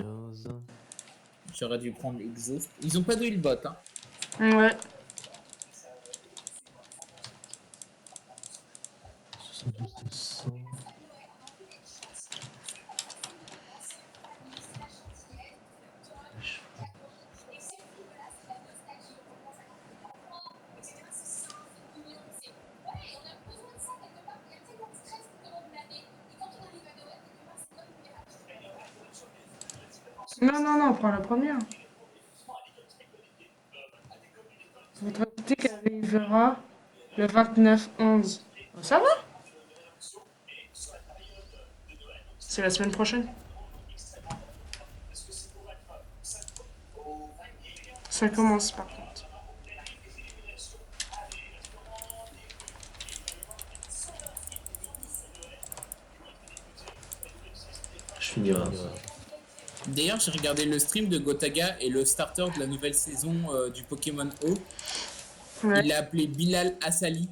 15. J'aurais dû prendre Exhaust. Ils ont pas de healbot, hein. Ouais. 72 de 100. Non, prends la première. Votre boutique arrivera le 29/11. Ça va? C'est la semaine prochaine. Ça commence par contre. Je finirai. D'ailleurs, j'ai regardé le stream de Gotaga et le starter de la nouvelle saison du Pokémon O. Ouais. Il l'a appelé Bilal Assali.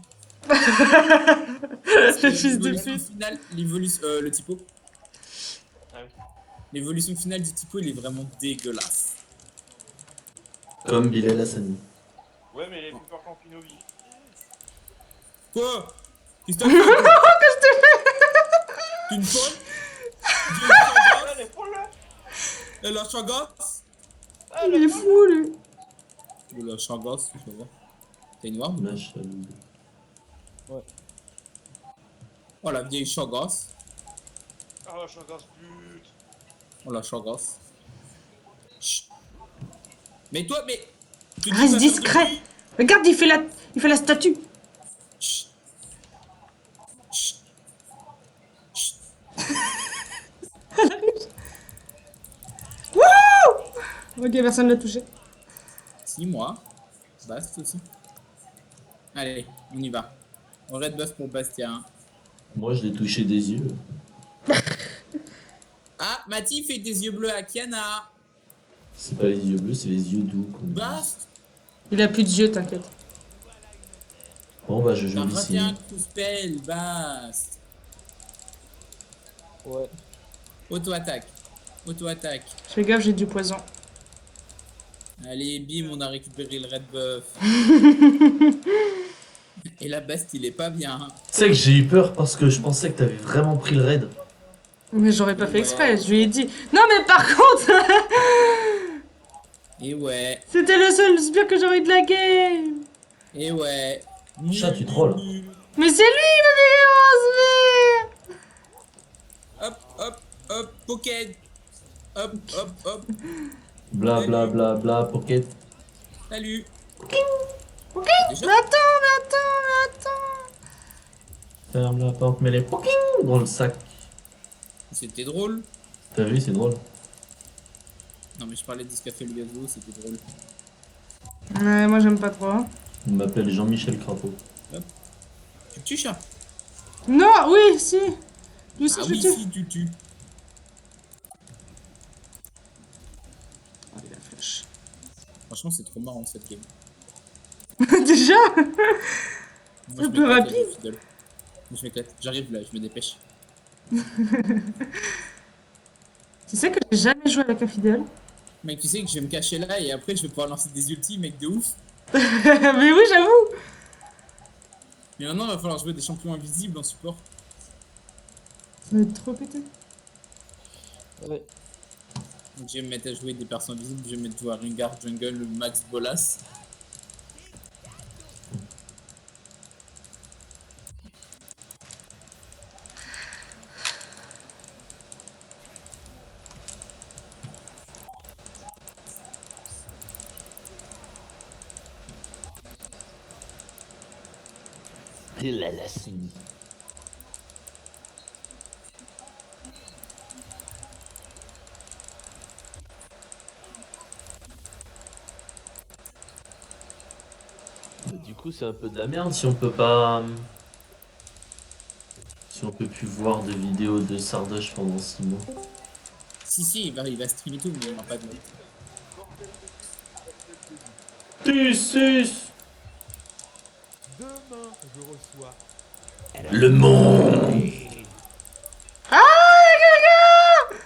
Le fils de L'évolution pute. finale, le typo. Ah oui. L'évolution finale du typo, il est vraiment dégueulasse. Comme Bilal Hassani. Ouais, mais il est plus fort qu'en Pinovi. Quoi? Qu'est-ce que t'as fait, toi? T'es une folle? Ah, les fous là! Elle a chagasse? Ah, Il est fou lui. Elle a chagasse, je vois. T'as une arme? Lâche la boule. Oh la vieille chagasse. Ah, je suis un gosse pute! Oh la chagasse. Chut. Mais toi, mais. tu dis Reste pas faire de discret. bruit. Regarde, il fait la statue. Chut. Chut. Chut. Ok, personne l'a touché. Si, moi. Bast aussi. Allez, on y va. On red buff pour Bastia. Hein. Moi, je l'ai touché des yeux. Ah, Mathis fait des yeux bleus à Kiana. C'est pas les yeux bleus, c'est les yeux doux. qu'on dit. Bast. Il a plus de yeux, t'inquiète. Bon, bah, je T'as joue raté ici. un coup spell, Bast. Ouais. Auto-attaque. Auto-attaque. Fais gaffe, j'ai du poison. Allez, bim, on a récupéré le red buff. Et la Bast, il est pas bien. Hein. Tu sais que j'ai eu peur parce que je pensais que t'avais vraiment pris le raid. Mais j'aurais pas fait Ouais. exprès, je lui ai dit. Non, mais par contre, Et ouais. c'était le seul sbire que j'aurais eu de la game. Et ouais. Chat, tu trolles. Mais c'est lui, le meilleur sbire. Hop, hop, hop, Pocket. Hop, hop, hop. Bla bla bla bla, pocket. Salut. Ok, Déjà mais attends. Ferme la porte, mets les poking dans le sac. C'était drôle. T'as vu, c'est drôle. Non, mais je parlais de ce qu'a fait le gazou, c'était drôle. Ouais, moi j'aime pas trop. Hein. On m'appelle Jean-Michel Crapaud. Tu tues, chat? Non, oui, si. Lui aussi, Ah je oui, tue. si, tu tues. Oh, il a flèche. Franchement, c'est trop marrant cette game. Déjà. Moi, Un peu m'éclate, rapide. je fidèle. Moi, je m'éclate. J'arrive là, je me dépêche. Tu sais que j'ai jamais joué avec un fidèle. Mec, tu sais que je vais me cacher là et après, je vais pouvoir lancer des ultis, mec, de ouf. Mais oui, j'avoue. Mais maintenant, il va falloir jouer des champions invisibles en support. Ça va être trop pété. Ouais. Donc, je vais me mettre à jouer des persos invisibles. Je vais me mettre à jouer à Rengar, Jungle, Max Bolas. Bilal Hassani. Du coup, c'est un peu de la merde si on peut pas. Si on peut plus voir de vidéos de Sardoche pendant 6 mois. Si, il va streamer tout, mais il n'y aura pas de mode. Tus. Demain, je reçois. Le monde. Ah, quelqu'un.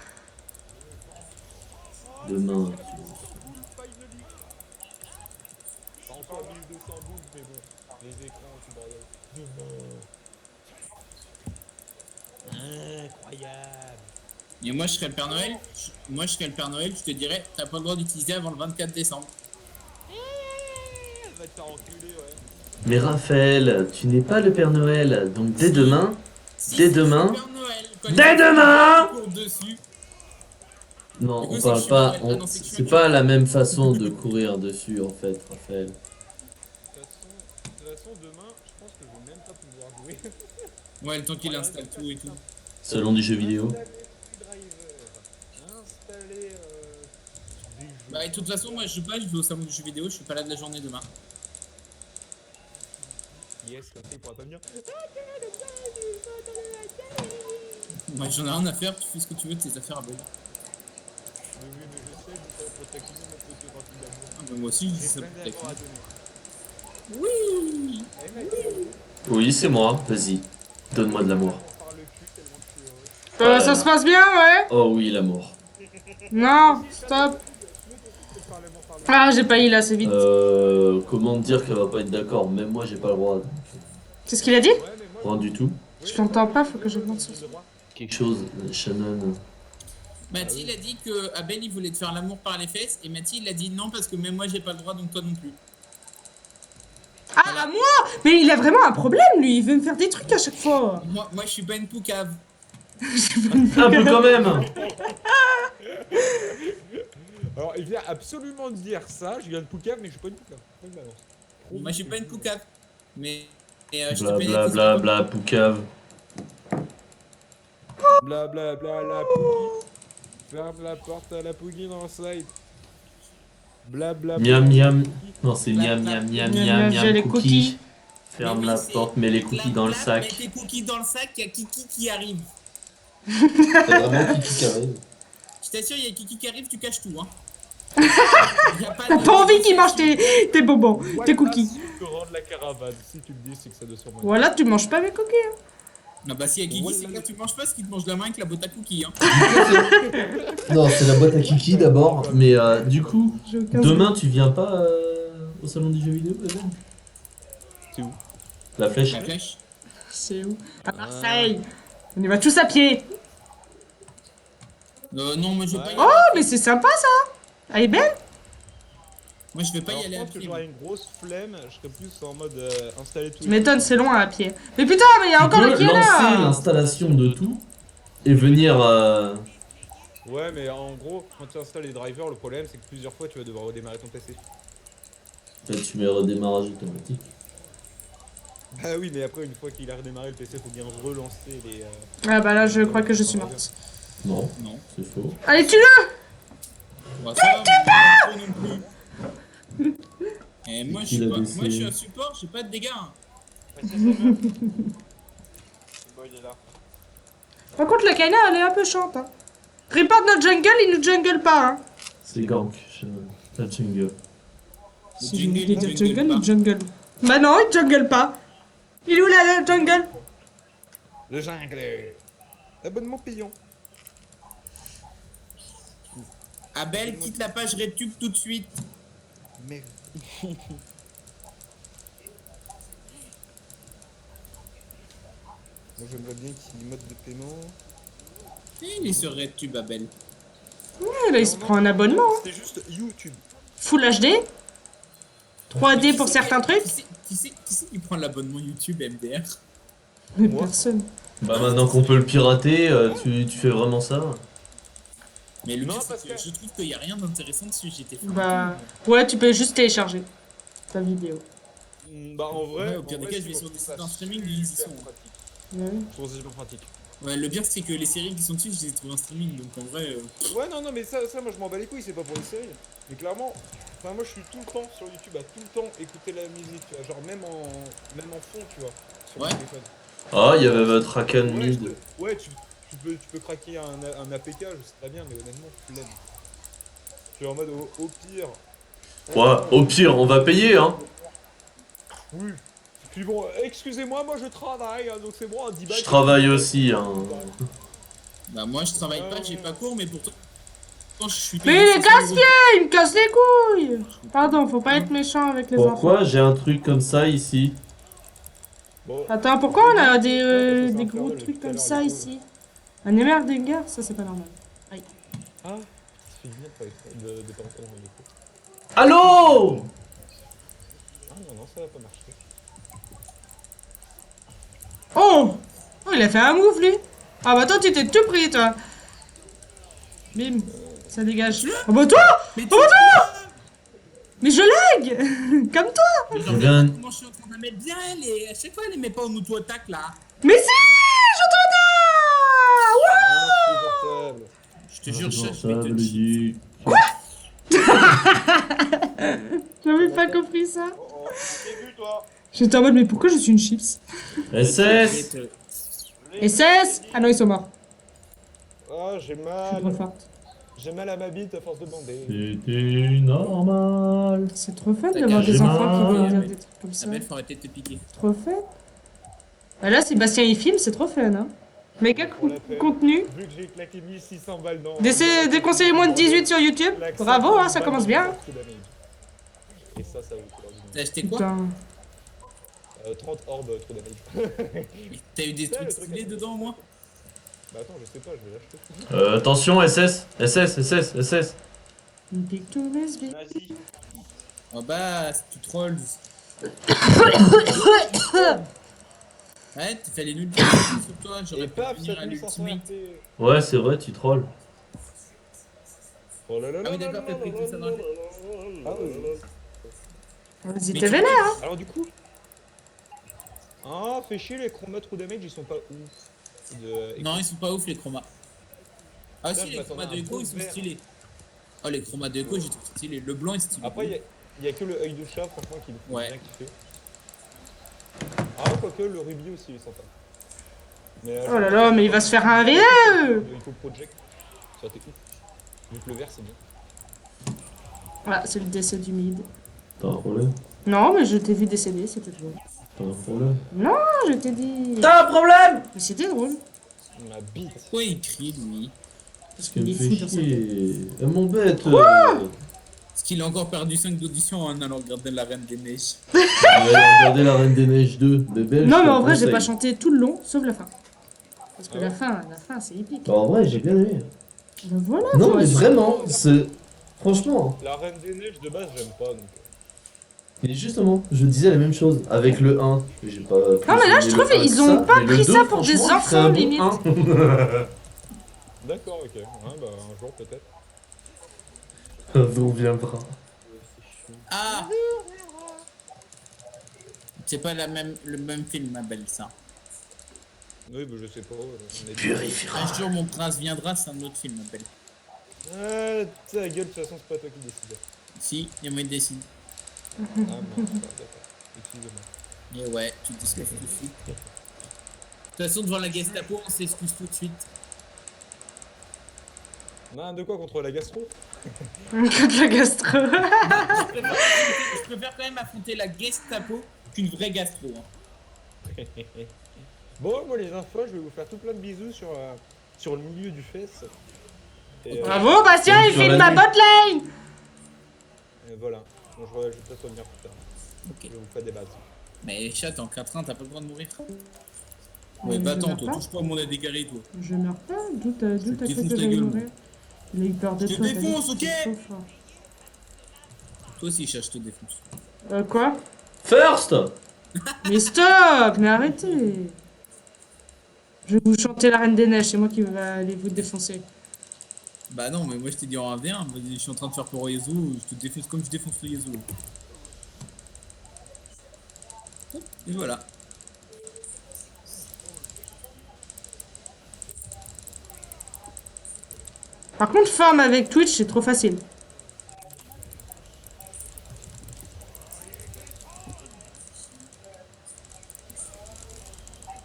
Incroyable. Et moi, je serais le Père Noël. Moi, je serais le Père Noël. Je te dirais, t'as pas le droit d'utiliser avant le 24 décembre. Va te faire enculer, ouais. Mais Raphaël, tu n'es pas le Père Noël, donc dès Si. demain, Si, Dès si, demain. c'est le Père Noël. Quand Dès les demain. enfants courent dessus. non, Du coup, on c'est que parle je suis pas, Noël. Ah non, c'est que je suis c'est Noël. pas la même façon de courir dessus en fait, Raphaël. De toute façon, demain, je pense que je vais même pas pouvoir jouer. Ouais, le temps qu'il installe tout et tout. Salon du jeu vidéo. Installer des jeux. Bah, et de toute façon, moi, je joue pas, je vais au salon du jeu vidéo. Je suis pas là de la journée demain. Yes, comme ça, il pourra pas venir. Moi, j'en ai rien à faire. Tu fais ce que tu veux de tes affaires à Belle. Mais oui, mais je sais, je vais pour taquiner mon petit rempli d'amour. Ah, bah, moi aussi, je dis J'ai ça plein pour d'amour à taquiner. donner. Oui. Eh mec, Oui, c'est moi, vas-y, donne-moi de l'amour. on parle le cul tellement que je suis heureux. Ça se passe bien, ouais? Oh oui, l'amour. Non, stop. Ah, j'ai pas eu là, c'est vite. Comment dire qu'elle va pas être d'accord? Même moi, j'ai pas le droit. Qu'est-ce qu'il a dit? Ouais, mais moi, Rien du tout. Je l'entends pas, faut que je monte sur j'ai le droit. Quelque chose, Shannon. Mathilde a dit que Abel il voulait te faire l'amour par les fesses et Mathilde a dit non parce que même moi j'ai pas le droit donc toi non plus. Ah, moi? Mais il a vraiment un problème, lui. Il veut me faire des trucs à chaque fois. Moi je suis pas une poucave. Un peu quand même. Alors, il vient absolument de dire ça. Je viens de Poucave, mais je suis pas une Poucave. Pas une balance. Moi je suis pas une poucave. Mais je Bla te paye bla bla bla poucave. Bla bla bla la Pouki. Ferme la porte à la Pouki dans le side. Bla bla. Miam miam. Non, c'est Clap, miam clap. miam miam Miam, miam miam, j'ai les miam cookies. cookie. Ferme la porte, mets les cookies Clap, dans le clap, sac. Mets tes cookies dans le sac, il y a Kiki qui arrive. C'est vraiment Kiki qui arrive. Je t'assure, il y a Kiki qui arrive, tu caches tout hein. T'as pas envie qu'il mange tes bonbons, tes cookies. Tu rendre la caravane. Si tu le dis, c'est que ça doit sûrement. Voilà, tu manges pas mes cookies. Hein. Non bah si il y a Kiki, c'est que tu manges pas ce qu'il te mange la main avec la boîte à cookies hein. Non, c'est la boîte à Kiki d'abord. Mais du coup, J'ai aucun demain tu viens pas au salon du jeu vidéo, Evan? C'est où? La flèche. La flèche. C'est où? À Marseille. On y va tous à pied. Non moi je vais pas y aller. Oh, mais c'est sympa ça. Elle est belle. Moi je vais pas y Alors, aller je à pense que pied. j'aurais une grosse flemme. Je serais plus en mode installer tout. Tu m'étonnes, c'est loin à pied. Mais putain, mais il y a Tu encore peux le qui est lancer là. l'installation de tout et venir. Ouais, mais en gros, quand tu installes les drivers, le problème c'est que plusieurs fois tu vas devoir redémarrer ton PC. Tu mets redémarrage automatique. Ah oui, mais après, une fois qu'il a redémarré le PC, faut bien relancer les. Ah bah là, je crois que je suis morte. Non, Non. c'est faux. Allez, tue-le. Bah, ça va, mais pas trop non plus. Et moi je Il suis a pas. baissé. Moi je suis un support, j'ai pas de dégâts. Hein. C'est bon, il est là. Par contre, la Kaina, elle est un peu chante. Hein. Report notre jungle, il nous jungle pas. Hein. C'est gank, la jungle. Si je jungle, vous dis il de jungle jungle, pas. il jungle. Bah non, il jungle pas. Il est où là, le jungle? Le jungle. Abonnement payant. Abel quitte la page RedTube tout de suite. Merde. Moi j'aimerais bien qu'il y ait mode de paiement. Il est sur RedTube Abel. Ouais, là, il se prend un abonnement. Hein. C'était juste YouTube. Full HD. 3D pour certains trucs. Qui c'est qui prend l'abonnement YouTube MDR? Mais Moi. personne. Bah maintenant qu'on peut le pirater, tu fais vraiment ça? Mais le Non, pire parce c'est que que- je trouve qu'il y a rien d'intéressant dessus, j'étais fan. Bah ouais, tu peux juste télécharger ta vidéo. Bah en vrai. Ouais, au pire en des vrai, cas, je si vais on sur des fait sites ça en streaming, super ils y sont. pratique. Ouais. Je trouve ça super pratique. Ouais, le pire c'est que les séries qui sont dessus, je les ai trouvées en streaming, donc en vrai. Ouais, non, mais ça moi je m'en bats les couilles, c'est pas pour les séries. Mais clairement, enfin, moi je suis tout le temps sur YouTube à tout le temps écouter la musique, tu vois, genre même en fond, tu vois, sur Ouais. le téléphone. Ah, il y avait votre Rakan Ouais, mid. tu peux craquer un APK, je sais très bien, mais honnêtement, flemme. Je suis en mode au pire. Ouais, au pire, on va payer, hein. Oui. Puis bon, excusez-moi, moi je travaille, hein, donc c'est bon, un 10 balles. Je travaille aussi, hein. Bah, moi je travaille pas, j'ai pas cours, mais pourtant. Je suis Mais payé il est 500 casse-pied, il me casse les couilles. Pardon, faut pas être méchant avec les enfants. Pourquoi j'ai un truc comme ça ici? Bon, Attends, pourquoi on a des c'est gros infernal, trucs tout à comme l'heure, ça les ici? Un Emerdinger? Ça, c'est pas normal. Aïe. Ah, c'est bien de pas entendre le coup. Allô? Ah non, ça va pas marcher. Oh! Oh, il a fait un move, lui. Ah bah toi, tu t'es tout pris, toi. Bim. Ça dégage. Oh bah toi! Mais Oh bah toi! Mais je lag! Comme toi! Mais Je genre, viens- comment je suis en train de mettre bien elle et à chaque fois elle les met pas en auto-attaque là. Mais si! Je Insupportable. Je te jure, chat, je vais te cheat. Dit. J'avais pas compris ça. Oh oh, t'es vu toi. J'étais en mode, mais pourquoi je suis une chips? SS. SS! Ah non, ils sont morts. Ah, j'ai Je suis mal. trop forte. J'ai mal à ma bite à force de bander. C'était normal. C'est trop fun T'as d'avoir qu'à des jouer, enfants qui vont mais- dire des trucs comme ça. Sa belle, faut arrêter de te piquer. Trop fun. Bah là, Sébastien, il filme, c'est trop fun, hein. Méga Pour la peine. contenu. Vu que j'ai claqué 1600 balles dans... Déconseillé moins de 18 sur YouTube. L'accent Bravo, hein, ça balle commence dans bien. le coup damage. Et ça vaut couleur du T'as monde. acheté quoi? Putain. 30 orbes trop damage. T'as eu des Ça, trucs le truc stylés à- dedans au moins? Bah attends, je sais pas, je vais l'acheter. Attention, SS. SS, SS, SS. Une pique to lesbienne. Vas-y. Oh bah, tu trolls. Ouais, tu fais les nuls sur toi, j'aurais Et pu paf, venir à 7500 l'ultimate. RT. Ouais, c'est vrai, tu trolls. Oh là là Ah oui, là d'accord, là t'as pris là tout ça dans la là là là là. Vas-y, Mais t'es tu- vénère, hein. Alors du coup... Ah, fait chier, les chromas true damage, ils sont pas ouf. Non, ils sont pas ouf les chromas. Ah Putain, si, je les m'attendais chromas à de un Echo beau ils sont vert. stylés. Oh, les chromas de Echo, j'ai trouvé stylé. Le blanc est stylé. Après, il y a que le œil de chat, franchement, qui me fait Ouais. bien kiffer. Ah, quoique le rubis aussi, il est sympa. Mais, Oh là là, mais il va se faire un VE. Il faut project. Ça t'es ouf. Donc le vert, c'est bien. Voilà, c'est le décès du mid. T'as un problème? Non, mais je t'ai vu décéder, c'était drôle. T'as un problème? Non, je t'ai dit. T'as un problème? Mais c'était drôle. Ma bite. Pourquoi il crie lui? Parce Tu me qu'il est fais fou dans sa tête. chier. Mon bête. Parce qu'il a encore perdu 5 d'audition en allant regarder la Reine des Neiges. Il va regarder la Reine des Neiges 2 de Belge. Non, je mais te en vrai, j'ai conseille. pas chanté tout le long, sauf la fin. Parce que Ah ouais la fin, c'est épique. Bah, en vrai, j'ai bien aimé. Ben voilà. Non, faut mais assumer. vraiment, c'est. Franchement. La reine des neiges, de base, j'aime pas, donc... Et justement, je disais la même chose avec le 1. J'ai pas plus Non, mais là, je aimé trouve le 1 ils que ont ça, pas mais le pris 2, ça pour des franchement, c'est un enfants, bon limite. 1. D'accord, ok. Ouais, bah, un jour, peut-être. Un jour viendra. Ah! C'est pas le même film, ma belle, ça. Oui, bah, je sais pas. On est Purifiera. Un jour, mon prince viendra, c'est un autre film, ma belle. Ah, ta gueule, de toute façon, c'est pas toi qui décide. Si, il y a moyen de décider. Ah, mince, d'accord. Excusez-moi. Et ouais, tu t'excuses tout de suite. De toute façon, devant la Gestapo, on s'excuse tout de suite. Non, de quoi contre la gastro? Que de la gastro. Je préfère quand même affronter la Gestapo qu'une vraie gastro. Hein. Bon, moi, les infos, je vais vous faire tout plein de bisous sur le milieu du fesse. Et, Bravo, Bastien, il Sur filme la ma nuit. botlane. et voilà. Donc, je vais peut-être revenir plus tard. Ok. Je vais vous faire des bases. Mais chat, t'es en 4-1, t'as pas le droit de mourir. Mais Ouais, bah je attends, meurs toi, pas. touche pas à mon ADG, toi. Je meurs pas. D'où t'as Je te cru défonce que ta j'allais gueule, mourir? Il a eu peur de Je te toi. t'as défonce, dit, ok? c'est trop fort. Toi aussi, chat, je te défonce. Quoi? First. Mais stop! Mais arrêtez! Je vais vous chanter la Reine des Neiges, c'est moi qui va aller vous défoncer. Bah non, mais moi je t'ai dit en 1v1, vas-y, je suis en train de faire pour Yezu, je te défonce comme je défonce le Yezu. Et voilà. Par contre, farm avec Twitch, c'est trop facile.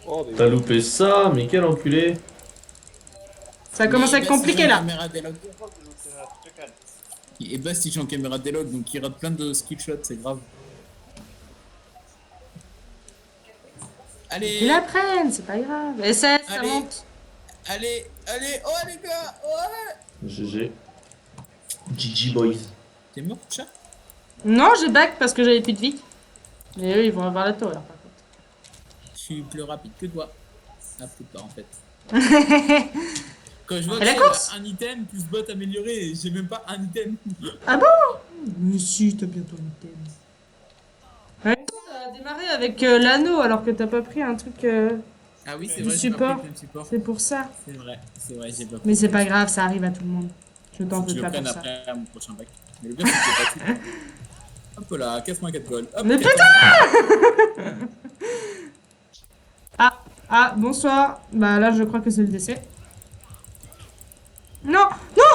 Oh, mais T'as loupé ça, mais quel enculé. Ça commence à être compliqué là. Et Bast il joue en caméra délog, donc il rate plein de skill shots, c'est grave. Allez, Ils l'apprennent, c'est pas grave. SS, ça Allez. monte. allez, oh les gars, ouais. GG. GG boys. T'es mort, chat? Non, j'ai back parce que j'avais plus de vie. Mais eux, ils vont avoir la tour alors par contre. suis plus rapide que toi. Ah, peut-être pas en fait. Quand je vois Et que la j'ai course un item plus bot amélioré, j'ai même pas un item. Ah bon? Mais si, t'as bientôt l'item. Ouais. T'as démarré avec l'anneau alors que t'as pas pris un truc Ah oui, c'est du vrai, j'ai pas pris support. le thème support. C'est pour ça. C'est vrai, j'ai pas pris. Mais c'est pas grave, ça arrive à tout le monde. Je t'en Faut que veux je le pas prenne pour ça. après à mon prochain bac. Mais le bien, c'est que j'ai pas tout. Hop là, casse-moi 4 gold. Hop, Mais 14. Ah, bonsoir. Bah là, je crois que c'est le décès. Non, non,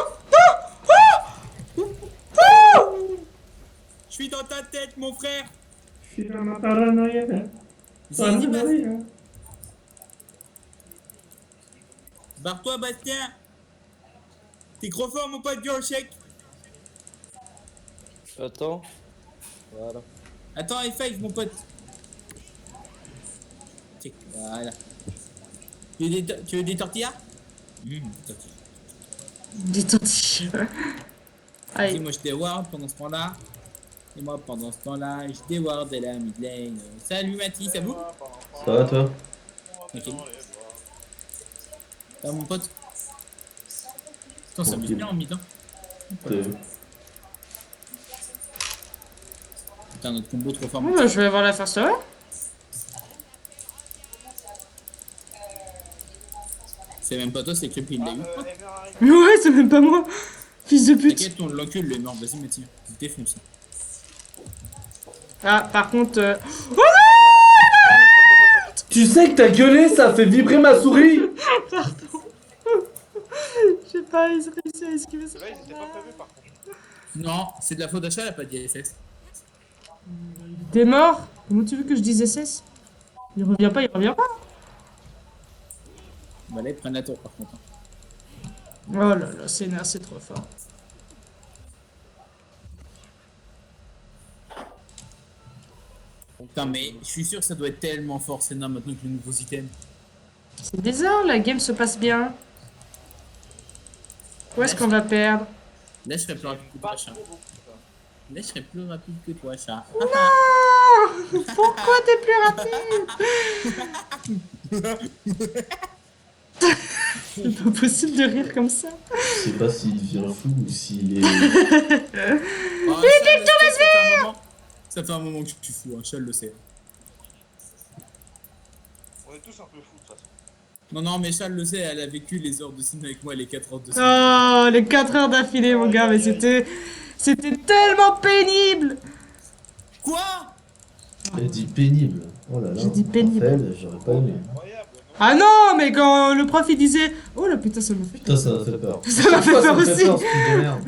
Je suis dans ta tête, mon frère. je suis dans ma paranoïa. Vas-y, barre-toi, Bastien. T'es trop fort, mon pote, viens au chèque. Attends. Voilà. Attends, F5, mon pote. Check, voilà. Tu veux des tortillas? Tortillas. Des tortillas. Vas-y, Allez. moi je déward pendant ce temps-là. Et moi pendant ce temps-là, je déward de la mid lane. Salut Mathis, ça vous? Ça va toi? Tranquille. Ça va mon pote? Putain, ça Tranquille. me bien en mid, hein. Putain, notre combo trop fort. Bon, bah, je vais voir la faire ça. C'est même pas toi, c'est Crip qui l'a eu. Ouais, c'est même pas moi. Fils de pute. T'inquiète, on l'encule le mort. Vas-y, Mathis, je te défonce. Ah, par contre. Tu sais que t'as gueulé, ça fait vibrer ma souris. Pardon. Je sais pas, ils ont réussi à esquiver ça. Là, ils étaient pas prévus par contre. Non, c'est de la faute d'achat, elle a pas d'ISS. T'es mort? Comment tu veux que je dise SS? Il revient pas, il revient pas. Bah là, ils prennent la tour par contre. Oh là là, c'est trop fort. Putain, mais je suis sûr que ça doit être tellement fort, Senna, maintenant que les nouveaux items. C'est bizarre, la game se passe bien. Où est-ce qu'on va perdre? Là, je serais plus rapide que toi, chat. Là, je serais plus rapide que toi, chat. Non. Pourquoi t'es plus rapide? C'est pas possible de rire comme ça. Je sais pas s'il devient fou ou s'il est. Oh, ça fait un moment que je suis fou, hein, Chal le sait. On est tous un peu fous de toute façon. Non, non, mais Chal le sait, elle a vécu les heures de cinéma avec moi, les 4 heures de Oh, cinéma. les 4 heures d'affilée, mon gars, mais c'était tellement pénible. Quoi? Elle dit pénible. Oh là là. J'ai dit pénible. Raphaël, j'aurais pas aimé. Incroyable, non? Ah non, mais quand le prof il disait, oh là putain, ça me fait. Putain, ça m'a fait peur. Ça m'a fait Pourquoi peur me fait aussi. peur, ce truc de merde.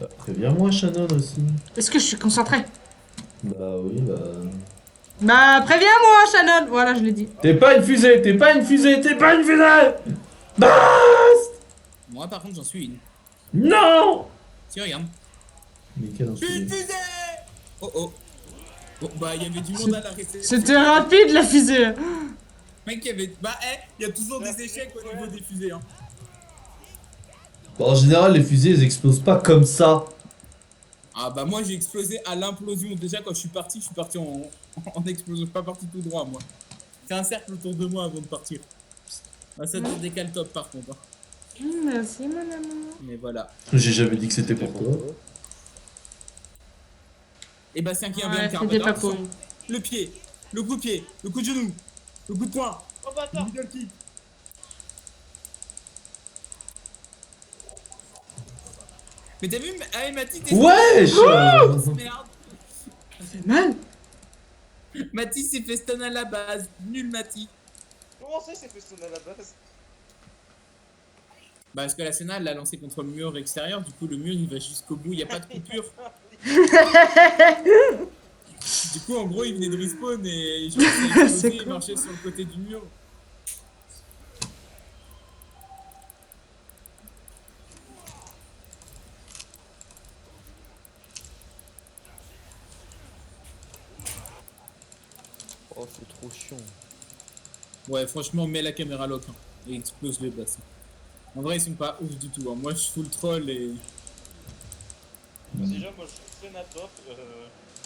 Bah, préviens-moi, Shannon aussi. Est-ce que je suis concentré? Bah oui, bah. Bah, préviens-moi, Shannon. Voilà, je l'ai dit. T'es pas une fusée, t'es pas une fusée, t'es pas une fusée. Bast. Moi, par contre, j'en suis une. Non. Si, regarde. Mais quel Je suis une enculé. fusée. Oh oh. Bon, bah, il y avait du monde à l'arrêter. C'était rapide la fusée. Mec, il y avait. Bah, il y a toujours des échecs au niveau des fusées, hein. Bon, en général, les fusées, elles explosent pas comme ça. Ah, bah, moi, j'ai explosé à l'implosion. Déjà, quand je suis parti en explosion. Je suis pas parti tout droit, moi. C'est un cercle autour de moi avant de partir. Ah, ça te décale top, par contre. Hein. Merci, mon amour. Mais voilà. J'ai jamais dit que c'était pour toi. Et Bastien qui vient Ouais, bien c'était pas pour lui. Le pied, le coup de pied, le coup de genou, le coup de poing, Oh bâtard! middle kick. Mais t'as vu, ah, Mathis, t'es Wesh. merde. Ça fait mal. Mathis s'est fait stun à la base. Nul Mathis. Comment ça, il s'est fait stun à la base? Bah, parce que la Senna, elle l'a lancé contre le mur extérieur. Du coup, le mur, il va jusqu'au bout. Il n'y a pas de coupure. Du coup, en gros, il venait de respawn et genre, C'est il con. marchait sur le côté du mur. Oh, c'est trop chiant. Ouais, franchement, mets la caméra lock hein, et explose le bassin. En vrai, ils sont pas ouf du tout. Hein. Moi, je full troll et. Déjà, moi, je suis sénateur.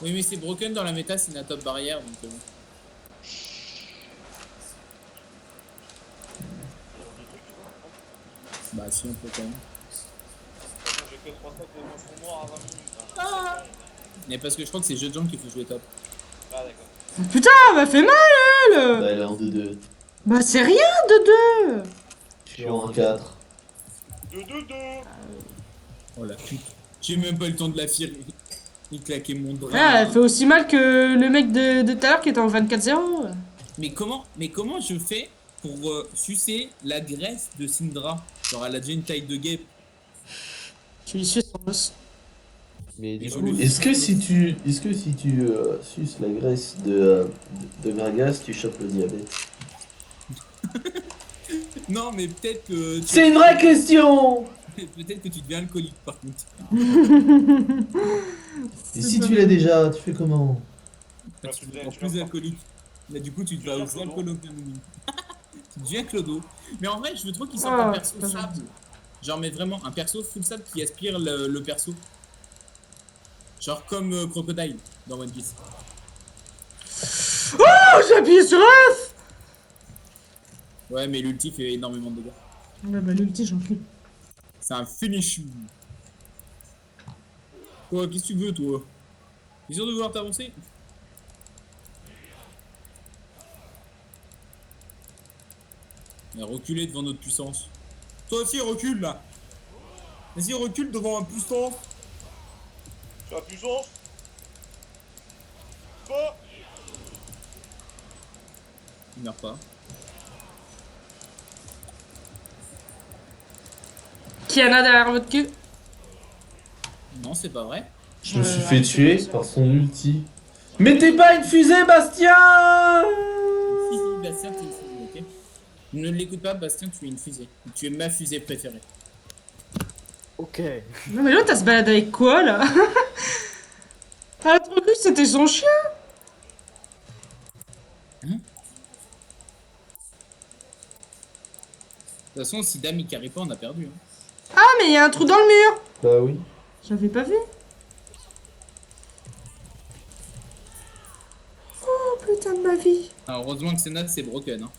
Oui, mais c'est broken dans la méta, c'est la top barrière donc. Bah, si, on peut quand même. J'ai que 3 stacks de monstres noirs à 20 minutes. Hein. Ah mais parce que je crois que c'est jeu de jambes qu'il faut jouer top. Ah, d'accord. Oh, putain, elle m'a fait mal, elle. Bah, elle est en 2-2. Bah, c'est rien de 2. Je suis en 4. 2-2-2. Oh la pute. J'ai même pas eu le temps de la filer. Il claquait mon drap. Ah, elle fait aussi mal que le mec de tout à l'heure qui était en 24-0. Mais comment je fais pour sucer la graisse de Syndra? Genre, elle a déjà une taille de guêpe. Tu lui suis son os. Mais Et du je coup, lui- Est-ce que si tu suces la graisse de Gragas, tu chopes le diabète? Non, mais peut-être que. C'est une vraie question! Peut-être que tu deviens alcoolique par contre. Et si tu l'as déjà, tu fais comment? Bah, Tu tu deviens deviens- plus tu alcoolique. Là, du coup, tu deviens deviens aux Clodo. alcooliques. Tu deviens Clodo. Mais en vrai, je veux trop qu'il sorte Ah, un perso pas sable. Genre, mais vraiment, un perso full sable qui aspire le perso. Genre comme Crocodile dans One Piece. Oh, j'ai appuyé sur F. Ouais, mais l'ulti fait énormément de dégâts. Ouais, bah, l'ulti, j'encule. C'est un finish. Quoi, qu'est-ce que tu veux, toi? T'es sûr de vouloir t'avancer? Mais reculer devant notre puissance. Toi aussi, recule là! Vas-y, recule devant ma puissance! Tu as puissance. Pas. Il meurt pas. Qui en a derrière votre cul? Non, c'est pas vrai. Je me suis fait tuer par son ulti. Mais t'es pas une fusée, Bastien! Si, si, Bastien, tu es une fusée, ok? Ne l'écoute pas, Bastien, tu es une fusée. Tu es ma fusée préférée. ok. Non, mais l'autre, elle se balade avec quoi, là? Elle a trop cru que c'était son chien. De toute façon, si Dame il carry pas, on a perdu. Hein. Ah, mais il y a un trou dans le mur. Bah oui. J'avais pas vu. Oh, putain de ma vie. Alors, heureusement que Senat c'est broken. Hein.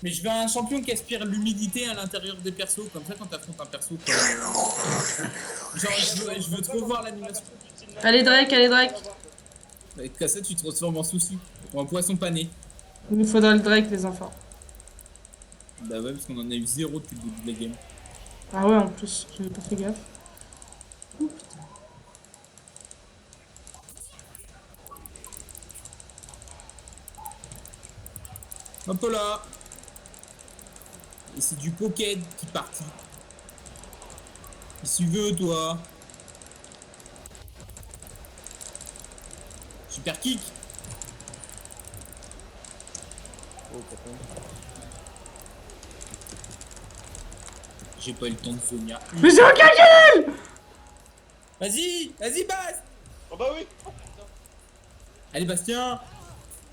Mais je veux un champion qui aspire l'humidité à l'intérieur des persos, comme ça quand t'affrontes un perso. Comme... Genre, je veux trop voir l'animation. Allez, Drake, allez, Drake. Avec ça, tu te transformes en souci. Ou en poisson pané. Il nous faudra le Drake, les enfants. Bah ouais, parce qu'on en a eu 0 depuis le début de la game. Ah ouais, en plus, j'avais pas fait gaffe. Oh, putain. Hop là. Et c'est du pocket qui est parti. Si tu veux, toi. Super kick. Oh, par contre. J'ai pas eu le temps de venir. Mais c'est un caguel. Vas-y, vas-y, Bast. Oh bah oui. Allez, Bastien.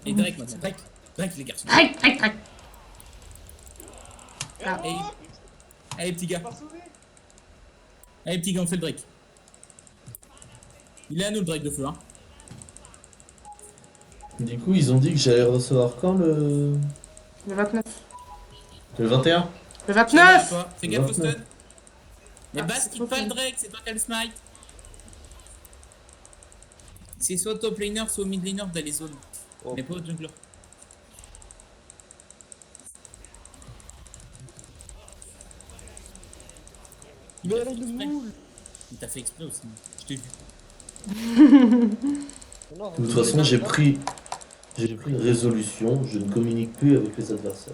Et Drake maintenant. Drake, les garçons. Drake, Drake, Drake. Ah. Allez, allez, petit gars. Pas sauvé. Allez, petit gars, on fait le Drake. Il est à nous, le Drake de feu, hein. Du coup, ils ont dit que j'allais recevoir quand le... Le 29. Le 21? Le 29. Toi, fais gaffe au 29. stun. Mais Ah, Bast, c'est kick trop pas le fun. Drake, c'est toi qui as le smite. C'est soit top laner, soit mid laner d'aller zone. Oh. Mais pas au jungler. Il t'a fait exprès. Il t'a fait exprès aussi. Je t'ai vu. Non, De toute façon, j'ai pris une résolution, je ne communique plus avec les adversaires.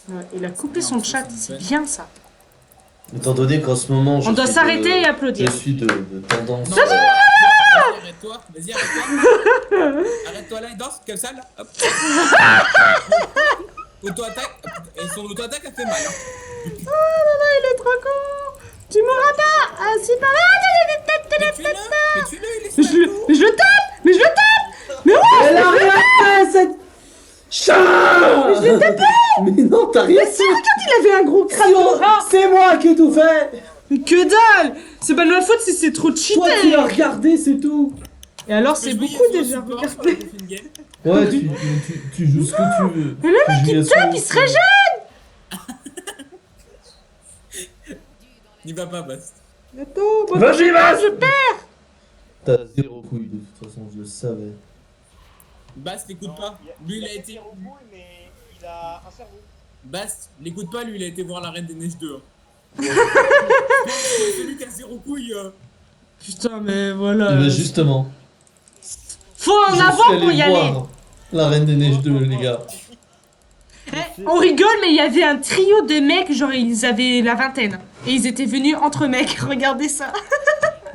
Ouais, il a coupé son chat, c'est bien ça. Étant donné qu'en ce moment, On doit s'arrêter et applaudir. Je suis de tendance... Non, vas-y, arrête-toi, vas-y, arrête-toi. Arrête-toi là et danse, comme ça là. Hop. Auto-attaque. Et son auto-attaque a fait mal. Hein. Oh là là, il est trop con. Tu mourras pas. Ah si, pas mal. Mais tuez-le, il est Mais je le tape. Mais je le tape. Mais où Mais non, t'as rien fait. Il avait un gros crâne de rat. C'est moi qui ai tout fait. Mais que dalle. C'est pas de ma faute si c'est trop Toi, tu cheaté. l'as regardé, c'est tout. Et alors, c'est beaucoup déjà, regardez. Ouais, tu joues ce que tu veux. Mais le mec, il tape, il se régène. N'y va pas, Bast. Attends, moi, Vas-y, vas-y. je perds. T'as zéro couille, de toute façon, je le savais. Bast, l'écoute pas. Lui, il a été. zéro couille, mais il a un cerveau. Bast, l'écoute pas, lui, il a été voir la Reine des Neiges 2. Hein. Celui qui a zéro couille. Putain, mais voilà. Eh ben, justement. Faut en je avoir suis pour allé y aller. voir La Reine des Neiges 2, les gars. On rigole, mais il y avait un trio de mecs, genre ils avaient la vingtaine. Et ils étaient venus entre mecs, regardez ça.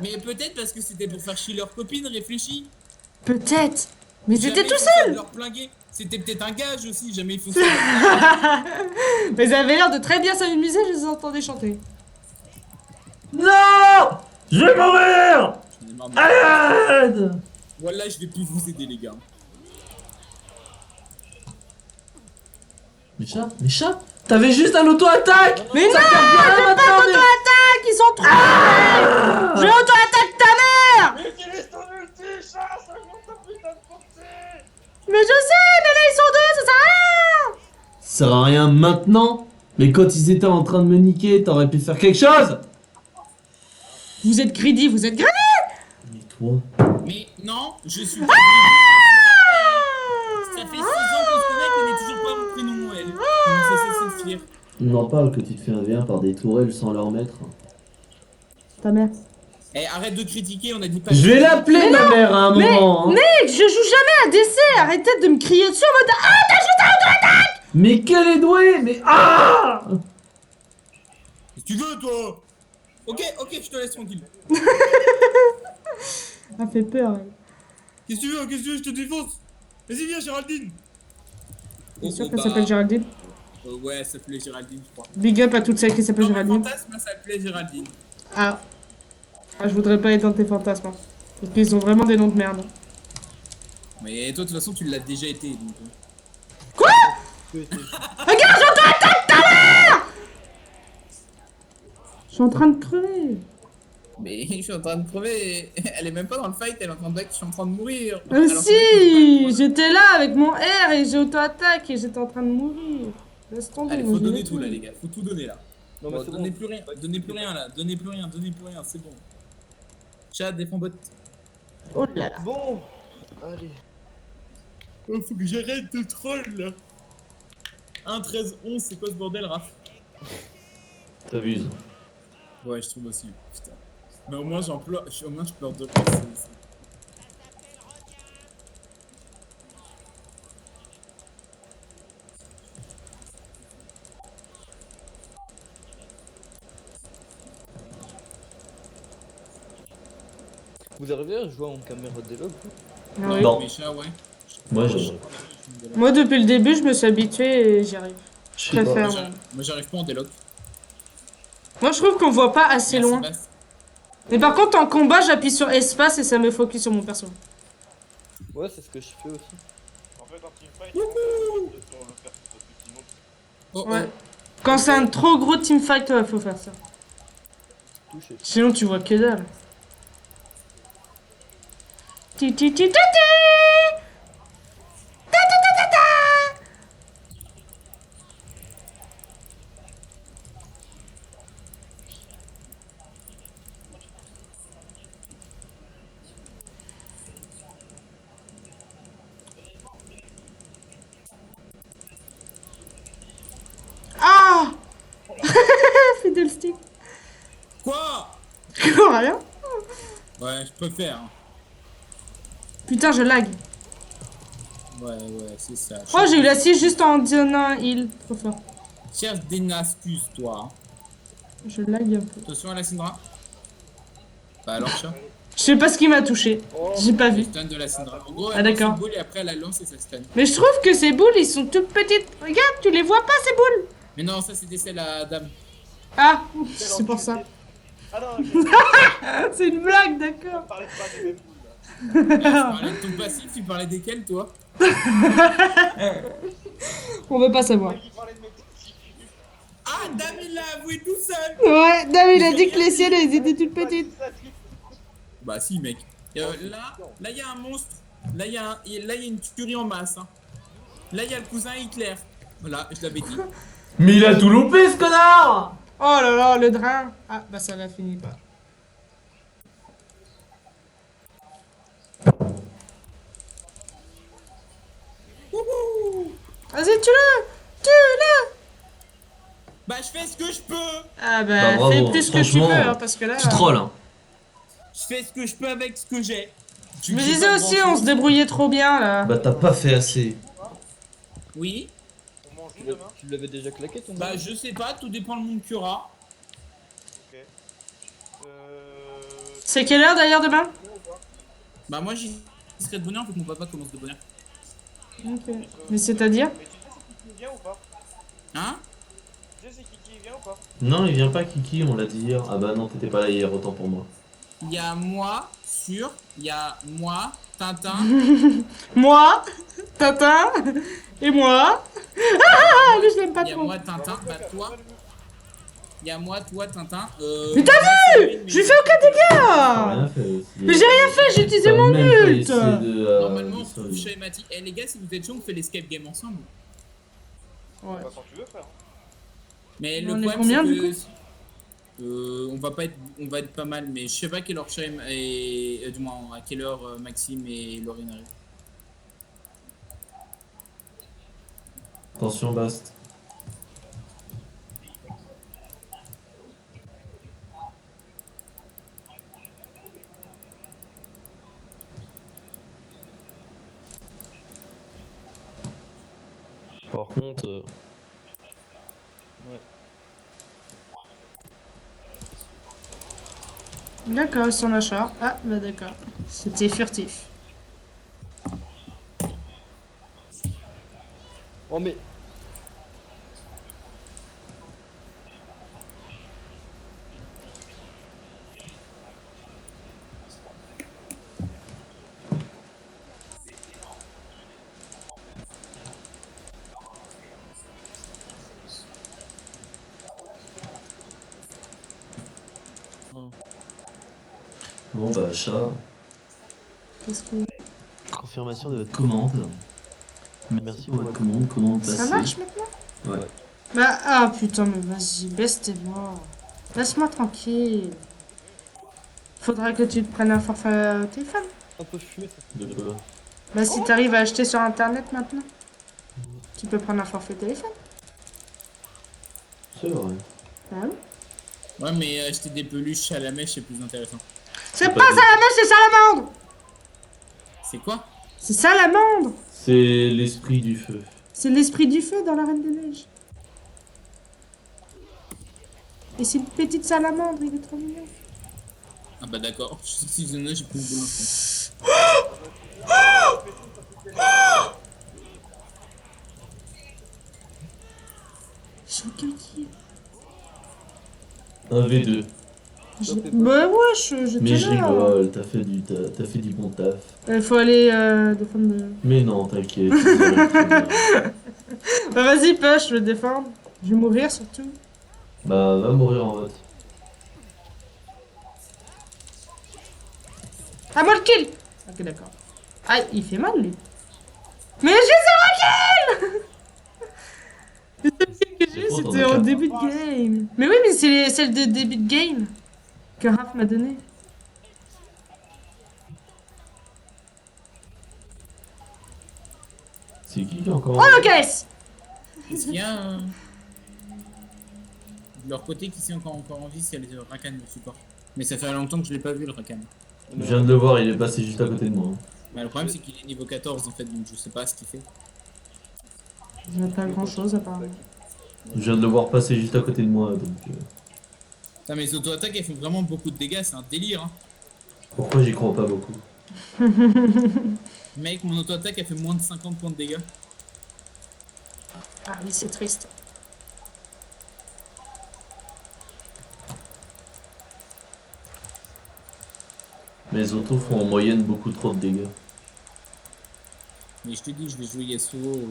Mais peut-être parce que c'était pour faire chier leur copine, réfléchis. Peut-être. Mais ils étaient Jamais tout ils font ça de seuls. leur plinguer. C'était peut-être un gage aussi, jamais ils font ça. Mais ils avaient l'air de très bien s'amuser, je les entendais chanter. Non. Je vais mourir. J'en ai marre de- Arrête. Voilà, je vais plus vous aider, les gars. Mais chat, t'avais juste un auto-attaque. Mais non, Ça sert bien j'ai pas maintenant, mais- d'auto-attaque, ils sont trop Je auto-attaque ta mère. Mais utilise ton ulti, chat, ça augmente ta putain de portée. Mais je sais, mais là ils sont deux, ça sert à rien. Ça sert à rien maintenant. Mais quand ils étaient en train de me niquer, t'aurais pu faire quelque chose. Vous êtes greedy, vous êtes greedy. Mais toi. Mais non, je suis pas. Ça fait 6 ans qu'on se connaît, qu'on n'est toujours pas mon prénom, elle. Comment ça se fier? On en parle que tu te fais un bien par des tourelles sans leur mettre. Ta mère. Eh, arrête de critiquer, on a dit pas. Je vais l'appeler ma mère à un moment. Hein. Mec, je joue jamais à DC, arrêtez de me crier dessus en mode ah t'as juste un auto-attaque. Mais qu'elle est douée. Mais ah. Qu'est-ce que tu veux, toi? Ok, je te laisse tranquille. Ça fait peur. Elle. Qu'est-ce que tu veux? Je te défonce. Vas-y, viens, Géraldine. T'es sûr qu'elle s'appelle Géraldine? Ouais, ça s'appelait Géraldine, je crois. Big up à toutes celles qui s'appellent Dans mes Géraldine. fantasmes, ça s'appelait Géraldine. Ah. Ah, je voudrais pas être dans tes fantasmes. Hein. Parce qu'ils ont vraiment des noms de merde. Mais toi, de toute façon, tu l'as déjà été. Donc... Regarde, j'auto-attaque ta mère. Je suis en train de crever. Mais je suis en train de crever. Elle est même pas dans le fight, elle est en train de dire que je suis en train de mourir. Ah Alors que si, j'étais là avec mon R et j'ai auto-attaque et j'étais en train de mourir. Laisse tomber. Allez, moi, faut je donner l'ai tout là, tué. les gars. Faut tout donner là. Non, mais Bon, c'est donnez bon. plus rien. Donnez plus rien là. Donnez plus rien, c'est bon. Chat, défends bot. Oh là là. Bon, allez. Oh, faut que j'arrête de troll là. 1, 13, 11, c'est quoi ce bordel, Raph? T'abuses. Ouais, je trouve aussi. Putain. Mais au moins, au moins, je pleure de quoi. Vous arrivez à jouer en caméra délogue Ah oui. Non. Mais chat, ouais. Moi, j'aimerais. Moi, depuis le début, je me suis habituée et j'y arrive. Je Je sais pas. préfère. Moi, j'arrive pas en déloc. Moi, je trouve qu'on voit pas assez Merci, loin. Bast. Mais par contre, en combat, j'appuie sur espace et ça me focus sur mon perso. Ouais, c'est ce que je fais aussi. En fait, en teamfight, on peut le faire parce que sinon, Oh, oh. Ouais. Quand c'est un trop gros teamfight, ouais, faut faire ça. Touché. Sinon, tu vois que dalle. Ti ti ti ti ti. Ta ta ta ta ta. Ah. Fiddlestick. Quoi? Rien. Ouais, je préfère. Hein. Putain, je lag. Ouais, c'est ça. Oh, j'ai eu la scie juste en donnant un heal. Trop fort. Cherche des astuces, toi. Je lag un peu. Attention à la Syndra. Bah alors, chat. Je sais pas ce qui m'a touché. J'ai pas vu. Stun de la Syndra. En gros, Ah, elle lance d'accord. une boule et après elle la lance et ça stun. Mais je trouve que ces boules, ils sont toutes petites. Regarde, tu les vois pas, ces boules. Mais non, ça c'était celle à Dame. Ah, c'est pour ça. Ah non, je C'est une blague, d'accord. parlais pas des mêmes boules là. Tu parlais de ton passif, tu parlais desquels, toi? On veut pas savoir. Qui parlait de mes petits culs. Ah, Dame, il l'a avoué tout seul. Ouais, Dame, il a J'ai dit que rien les dit. siennes, elles étaient toutes Pas dit petites. ça, tu- Bah si, mec. Là, il y a un monstre. Là, il y a une tuerie en masse. Hein. Là, il y a le cousin Hitler. Voilà, je l'avais dit. Mais il a tout loupé, ce connard! Oh là là, le drain. Ah, bah ça l'a fini pas. Wouhou. Vas-y, tue-le. Tue-le. Bah, je fais ce que je peux. Ah Bah, bah, bravo, fais plus que tu peux, franchement, hein, parce que là... Tu trolls, hein. Je fais ce que je peux avec ce que j'ai. Je me disais aussi, on se débrouillait trop bien, là. Bah, t'as pas fait assez. Oui. On mange où demain? Tu l'avais déjà claqué ton Bah, nom je sais pas, tout dépend de mon cura. Ok. C'est quelle heure, d'ailleurs, demain? Bah, moi, j'y serai de bonne heure, faut que mon papa commence de bonne heure. Ok. Mais c'est-à-dire? Mais tu sais si Kiki vient ou pas? Hein? Tu sais si Kiki vient ou pas? Non, il vient pas, Kiki, on l'a dit hier. Ah bah non, t'étais pas là hier, autant pour moi. Il y a moi, sûr. Il y a moi, Tintin. Moi, Tintin, et moi. Ah, mais je l'aime pas Il y a trop. moi, Tintin. Bah, toi. Il y a moi, toi, Tintin. Mais t'as vu? J'ai fait aucun T'as dégât. rien fait aussi. Mais j'ai rien fait, j'ai utilisé mon T'as même pas ult. essayé de, Normalement, de on retrouve survivre. Chat et Mati. Eh, les gars, si vous êtes chaud, on fait l'escape game ensemble. Ouais. Bah, quand tu veux, frère. Mais On le est problème, combien, c'est du que. On va être pas mal, mais je sais pas à quelle heure Chaim et. Du moins, à quelle heure Maxime et Laurine arrivent. Attention, Bast. Par contre, D'accord, son achat. Ah, bah d'accord. C'était furtif. Oh mais... bon bah, chat, Qu'est-ce que... Confirmation de votre commande. Merci pour votre commande, comment passer. Ça marche maintenant? Ouais. Bah, ah putain, mais vas-y, baisse tes voix. Laisse-moi tranquille. Faudra que tu te prennes un forfait téléphone. Un peu fumé ça. De quoi? Bah, si t'arrives à acheter sur internet maintenant, tu peux prendre un forfait téléphone. C'est vrai. Bah oui. Ouais, mais acheter des peluches à la mèche, c'est plus intéressant. C'est pas pas du- salamèche, c'est salamandre! C'est quoi? C'est salamandre! C'est l'esprit du feu. C'est l'esprit du feu dans la Reine des Neiges. Et c'est une petite salamandre, il est trop mignon. Ah bah d'accord, je sais si j'ai plus de boulot. J'ai aucun kill. Un V2. Bah ouais, j'étais Mais je là. rigole, t'as fait du bon taf. Il faut aller défendre le... Mais non, t'inquiète. tu dirais très bien. Bah vas-y, push, je vais te défendre. Je vais mourir surtout. Bah, va mourir en vote. Ah, moi le kill! Ok, d'accord. Ah, il fait mal lui. Mais j'ai 0 kill! Le seul kill que j'ai eu, C'est bon, c'était t'en as au quatre. début de game. Mais oui, mais c'est celle de début de game que Raph m'a donné. C'est qui encore? Oh le caisse! Est-ce qu'il y a de leur côté qui sont encore en vie, c'est le Rakan le support. Mais ça fait longtemps que je l'ai pas vu le Rakan. Je viens de le voir, il est passé juste à côté de moi. Bah, le problème c'est qu'il est niveau 14 en fait, donc je sais pas ce qu'il fait. Il n'y a pas grand chose apparemment. Je viens de le voir passer juste à côté de moi, donc... Putain, mais les auto-attaques elles font vraiment beaucoup de dégâts, c'est un délire hein. Pourquoi j'y crois pas beaucoup? Mec, mon auto-attaque elle fait moins de 50 points de dégâts. Ah oui, c'est triste. Mes autos font en moyenne beaucoup trop de dégâts. Mais je te dis, je vais jouer Yasuo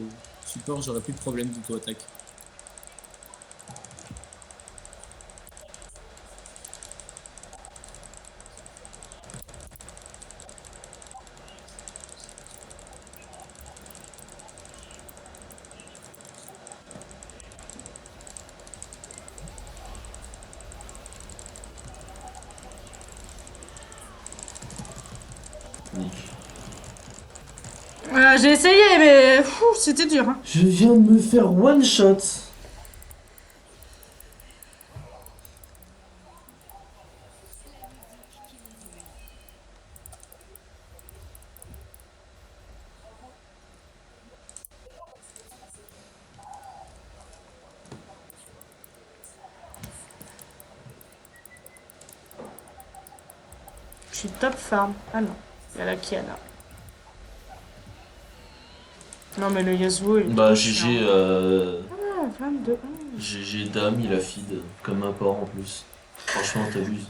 support, j'aurais plus de problème d'auto-attaque. Nick. J'ai essayé, mais c'était dur. Hein. Je viens de me faire one shot. Je suis top farm. Ah non, il y a la Kiana. Non, mais le Yasuo, il est Bah trop GG, chiant. Ah, 22. GG Dame, il a feed comme un porc en plus. Franchement, t'abuses.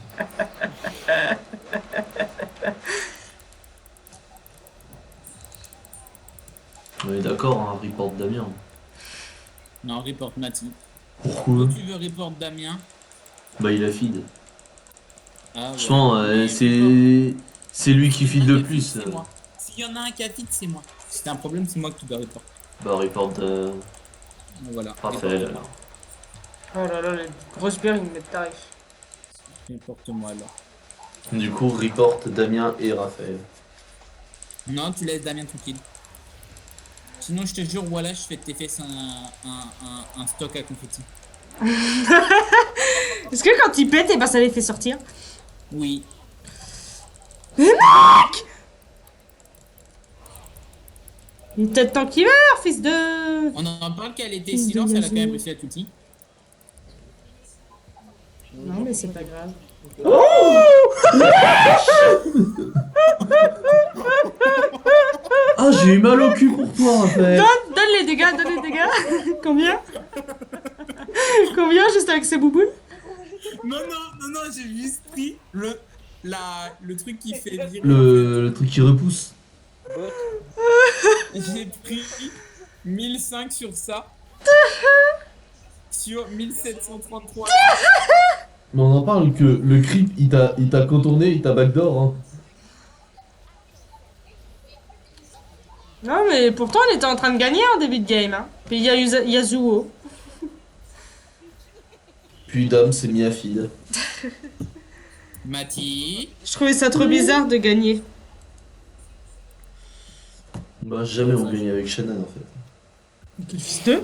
On est d'accord, hein, report Damien. Non, report Mati. Pourquoi? Tu veux report Damien? Bah il a feed. Ah, Franchement, voilà. Mais c'est lui qui feed le report, plus. c'est moi. S'il y en a un qui a feed, c'est moi. Si t'as un problème, c'est moi que tu dois report. Bah report Voilà. Raphaël Reporte-moi. Oh là là, les grosses bières, ils me mettent tarif. Reporte-moi alors. Du coup, report Damien et Raphaël. Non, tu laisses Damien tranquille. Sinon, je te jure, voilà, je fais de tes fesses un stock à confetti. Est-ce que quand il pète, et ben ça les fait sortir? Oui. Il est peut-être temps qu'il meure, fils de... On en parle qu'elle était Fils de silence, elle a quand même Yazoo. réussi à tout petit. Non, mais c'est pas grave. Ah, j'ai eu mal au cul pour toi, Raphaël. Donne les dégâts, donne les dégâts. Combien? Combien, juste avec ses bouboules? Non, j'ai juste pris le truc qui fait virer. Le truc qui repousse. J'ai pris 1005 sur ça. Sur 1733. Mais on en parle que le creep, il t'a contourné, il t'a backdoor. Hein. Non, mais pourtant, on était en train de gagner en début de game. Hein. Puis il y a Yasuo. Puis Dame s'est mis à feed. Mati. Je trouvais ça trop bizarre de gagner. Bah, jamais on gagne avec Shannon en fait. Quel fils de...